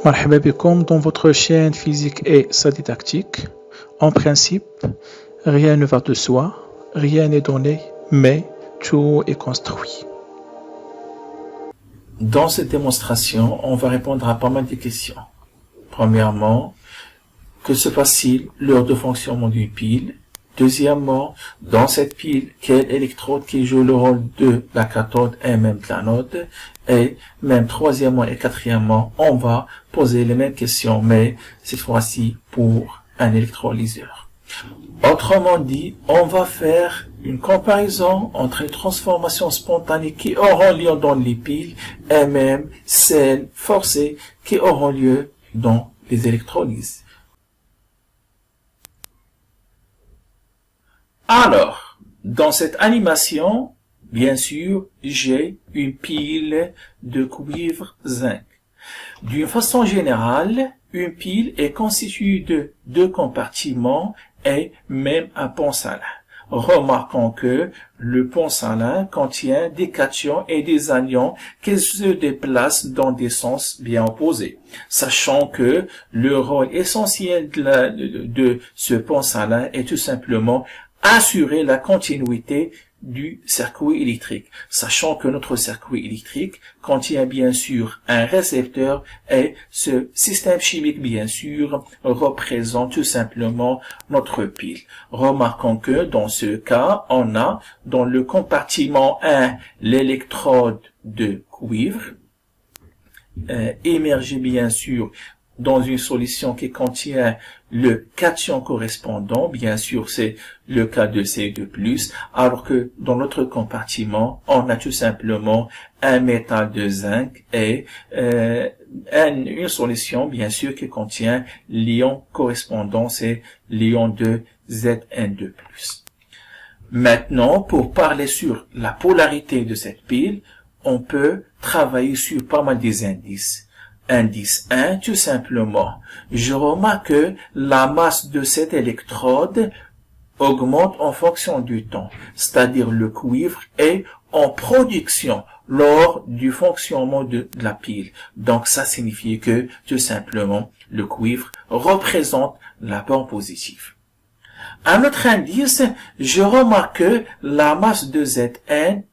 مرحبا بكم dans votre chaîne Physique et sa didactique. En principe, rien ne va de soi, rien n'est donné, mais tout est construit. Dans cette démonstration, on va répondre à pas mal de questions. Premièrement, que se passe-t-il lors de fonctionnement d'une pile? Deuxièmement, dans cette pile, quel électrode qui joue le rôle de la cathode et même de l'anode? Et même troisièmement et quatrièmement, on va poser les mêmes questions, mais cette fois-ci pour un électrolyseur. Autrement dit, on va faire une comparaison entre les transformations spontanées qui auront lieu dans les piles et même celles forcées qui auront lieu dans les électrolyses. Alors, dans cette animation, bien sûr, j'ai une pile de cuivre zinc. D'une façon générale, une pile est constituée de deux compartiments et même un pont salin. Remarquons que le pont salin contient des cations et des anions qui se déplacent dans des sens bien opposés. Sachant que le rôle essentiel de ce pont salin est tout simplement assurer la continuité du circuit électrique, sachant que notre circuit électrique contient bien sûr un récepteur et ce système chimique bien sûr représente tout simplement notre pile. Remarquons que dans ce cas, on a dans le compartiment 1 l'électrode de cuivre émergé bien sûr dans une solution qui contient le cation correspondant, bien sûr c'est le cas de CO2+, alors que dans notre compartiment, on a tout simplement un métal de zinc et une solution bien sûr qui contient l'ion correspondant, c'est l'ion de Zn2+. Maintenant, pour parler sur la polarité de cette pile, on peut travailler sur pas mal des indices. Indice 1, tout simplement, je remarque que la masse de cet électrode augmente en fonction du temps, c'est-à-dire le cuivre est en production lors du fonctionnement de la pile. Donc ça signifie que tout simplement le cuivre représente la borne positive. Un autre indice, je remarque que la masse de Zn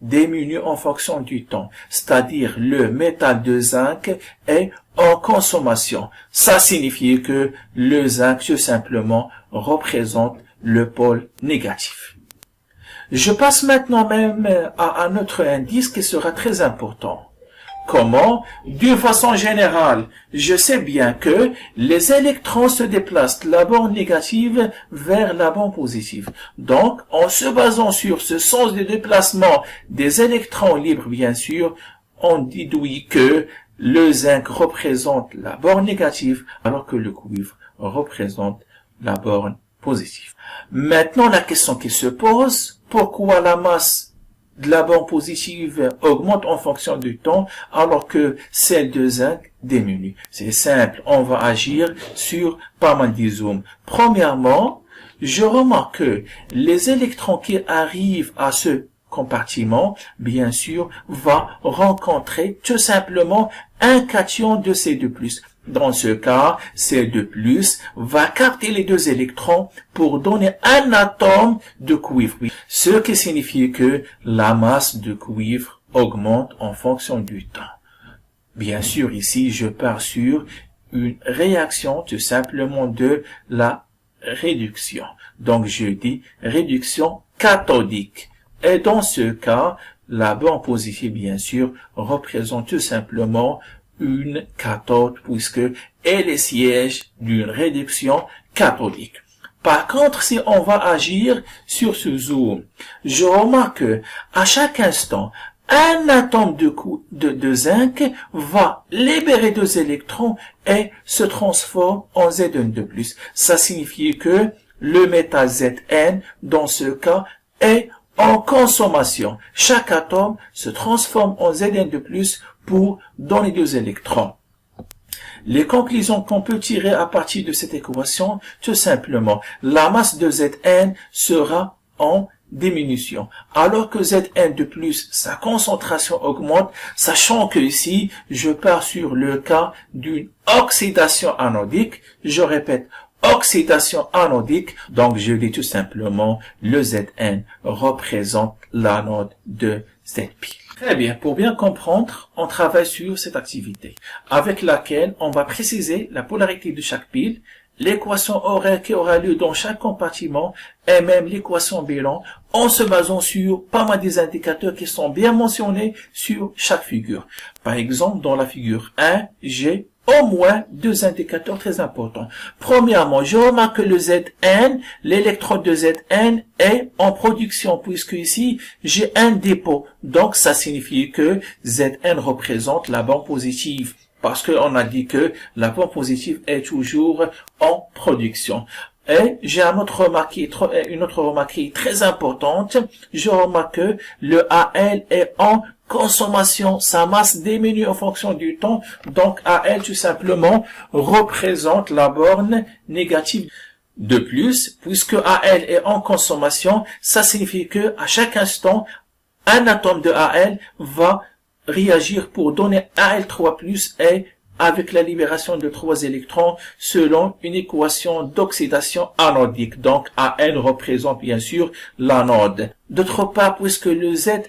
diminue en fonction du temps, c'est-à-dire le métal de zinc est en consommation. Ça signifie que le zinc tout simplement représente le pôle négatif. Je passe maintenant même à un autre indice qui sera très important. Comment? D'une façon générale, je sais bien que les électrons se déplacent de la borne négative vers la borne positive. Donc, en se basant sur ce sens de déplacement des électrons libres, bien sûr, on déduit que le zinc représente la borne négative, alors que le cuivre représente la borne positive. Maintenant, la question qui se pose, pourquoi la masse de la borne positive augmente en fonction du temps alors que celle de zinc diminue? C'est simple, on va agir sur pas mal de zooms. Premièrement, je remarque que les électrons qui arrivent à ce compartiment, bien sûr, va rencontrer tout simplement un cation de C2+. Dans ce cas, C2+, va capter les deux électrons pour donner un atome de cuivre. Ce qui signifie que la masse de cuivre augmente en fonction du temps. Bien sûr, ici, je pars sur une réaction tout simplement de la réduction. Donc, je dis réduction cathodique. Et dans ce cas, la borne positive, bien sûr, représente tout simplement une cathode puisque elle est siège d'une réduction cathodique. Par contre, si on va agir sur ce zoom, je remarque que à chaque instant, un atome de zinc va libérer deux électrons et se transforme en Zn2+. Ça signifie que le métal Zn, dans ce cas, est en consommation. Chaque atome se transforme en Zn2+, pour donner deux électrons. Les conclusions qu'on peut tirer à partir de cette équation, tout simplement, la masse de Zn sera en diminution. Alors que Zn de plus, sa concentration augmente, sachant que ici, je pars sur le cas d'une oxydation anodique. Je répète, oxydation anodique. Donc, je dis tout simplement, le Zn représente l'anode de cette pile. Très bien. Pour bien comprendre, on travaille sur cette activité, avec laquelle on va préciser la polarité de chaque pile, l'équation horaire qui aura lieu dans chaque compartiment et même l'équation bilan en se basant sur pas mal des indicateurs qui sont bien mentionnés sur chaque figure. Par exemple, dans la figure 1, j'ai au moins deux indicateurs très importants. Premièrement, je remarque que le Zn, l'électrode de Zn est en production puisque ici, j'ai un dépôt. Donc, ça signifie que Zn représente la bande positive. Parce qu'on a dit que la bande positive est toujours en production. Et j'ai une autre remarque très importante. Je remarque que le Al est en consommation. Sa masse diminue en fonction du temps. Donc Al tout simplement représente la borne négative. De plus, puisque Al est en consommation, ça signifie que à chaque instant, un atome de Al va réagir pour donner Al3+, et avec la libération de 3 électrons selon une équation d'oxydation anodique. Donc, Al représente bien sûr l'anode. D'autre part, puisque le Zn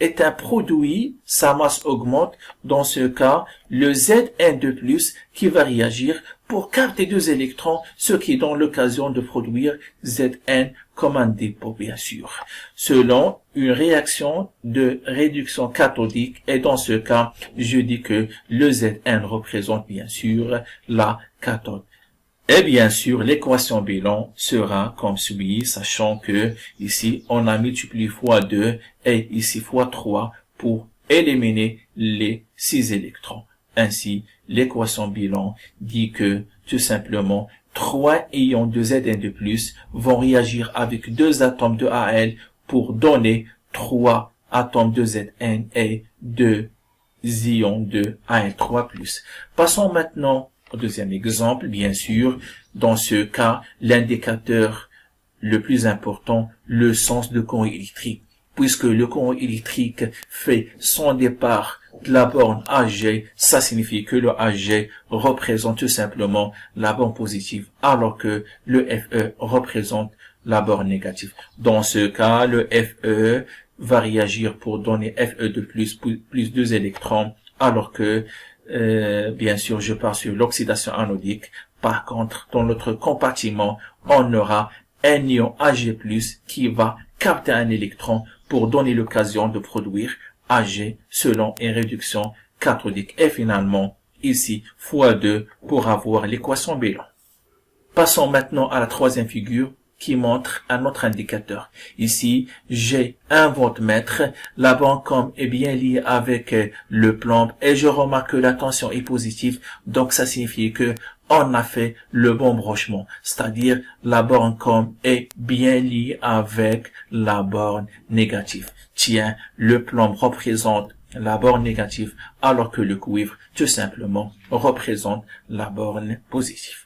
est un produit, sa masse augmente. Dans ce cas, le Zn de plus qui va réagir pour capter 2 électrons, ce qui donne l'occasion de produire Zn comme un dépôt, bien sûr, selon une réaction de réduction cathodique. Et dans ce cas, je dis que le Zn représente bien sûr la cathode. Et bien sûr, l'équation bilan sera comme suit, sachant que ici, on a multiplié fois 2 et ici fois 3 pour éliminer les 6 électrons. Ainsi, l'équation bilan dit que, tout simplement, 3 ions de Zn de plus vont réagir avec 2 atomes de Al pour donner 3 atomes de Zn et 2 ions de Al3+. Passons maintenant au deuxième exemple. Bien sûr, dans ce cas, l'indicateur le plus important, le sens de courant électrique, puisque le courant électrique fait son départ de la borne Ag, ça signifie que le Ag représente tout simplement la borne positive, alors que le Fe représente la borne négative. Dans ce cas, le Fe va réagir pour donner Fe de plus 2 électrons, alors que, bien sûr, je pars sur l'oxydation anodique. Par contre, dans notre compartiment, on aura un ion Ag+, qui va capter un électron pour donner l'occasion de produire Ag selon une réduction cathodique. Et finalement, ici, fois 2 pour avoir l'équation bilan. Passons maintenant à la troisième figure qui montre un autre indicateur. Ici, j'ai un voltmètre. La bande est bien liée avec le plomb et je remarque que la tension est positive. Donc, ça signifie que on a fait le bon branchement, c'est-à-dire la borne est bien liée avec la borne négative. Tiens, le plomb représente la borne négative, alors que le cuivre, tout simplement, représente la borne positive.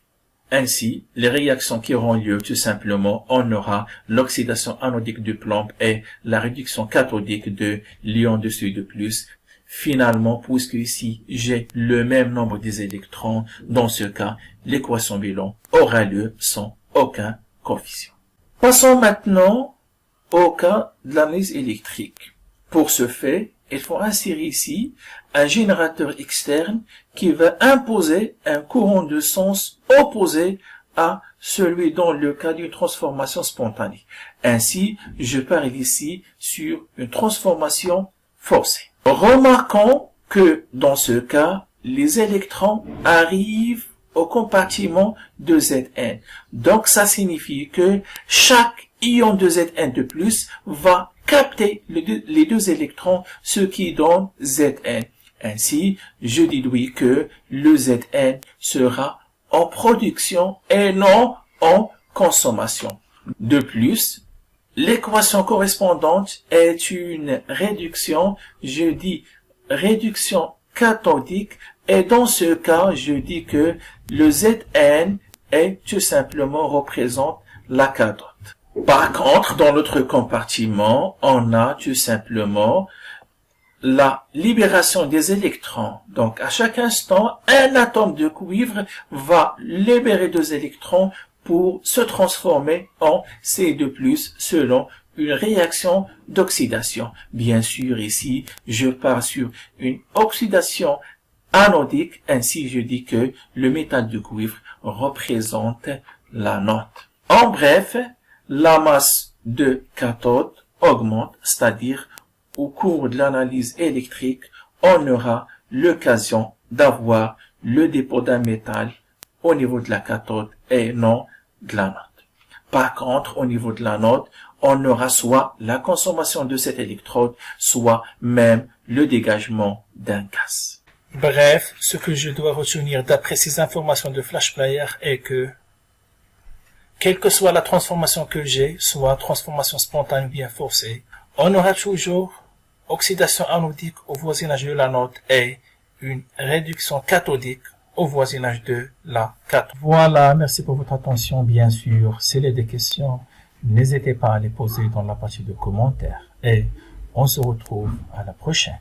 Ainsi, les réactions qui auront lieu, tout simplement, on aura l'oxydation anodique du plomb et la réduction cathodique de l'ion de de plus. Finalement, puisque ici, j'ai le même nombre des électrons, dans ce cas, l'équation bilan aura lieu sans aucun coefficient. Passons maintenant au cas de l'analyse électrique. Pour ce fait, il faut insérer ici un générateur externe qui va imposer un courant de sens opposé à celui dans le cas d'une transformation spontanée. Ainsi, je pars ici sur une transformation forcée. Remarquons que dans ce cas, les électrons arrivent au compartiment de Zn. Donc, ça signifie que chaque ion de Zn de plus va capter les 2 électrons, ce qui donne Zn. Ainsi, je déduis que le Zn sera en production et non en consommation. De plus, l'équation correspondante est une réduction, je dis réduction cathodique, et dans ce cas, je dis que le Zn est tout simplement représente la cathode. Par contre, dans l'autre compartiment, on a tout simplement la libération des électrons. Donc, à chaque instant, un atome de cuivre va libérer 2 électrons pour se transformer en C2+, selon une réaction d'oxydation. Bien sûr, ici, je pars sur une oxydation anodique, ainsi je dis que le métal de cuivre représente l'anode. En bref, la masse de cathode augmente, c'est-à-dire au cours de l'analyse électrique, on aura l'occasion d'avoir le dépôt d'un métal au niveau de la cathode et non de l'anode. Par contre, au niveau de l'anode, on aura soit la consommation de cet électrode, soit même le dégagement d'un gaz. Bref, ce que je dois retenir d'après ces informations de Flash Player est que, quelle que soit la transformation que j'ai, soit transformation spontanée ou bien forcée, on aura toujours oxydation anodique au voisinage de l'anode et une réduction cathodique au voisinage de la cathode. Voilà, merci pour votre attention. Bien sûr, s'il y a des questions, n'hésitez pas à les poser dans la partie de commentaires et on se retrouve à la prochaine.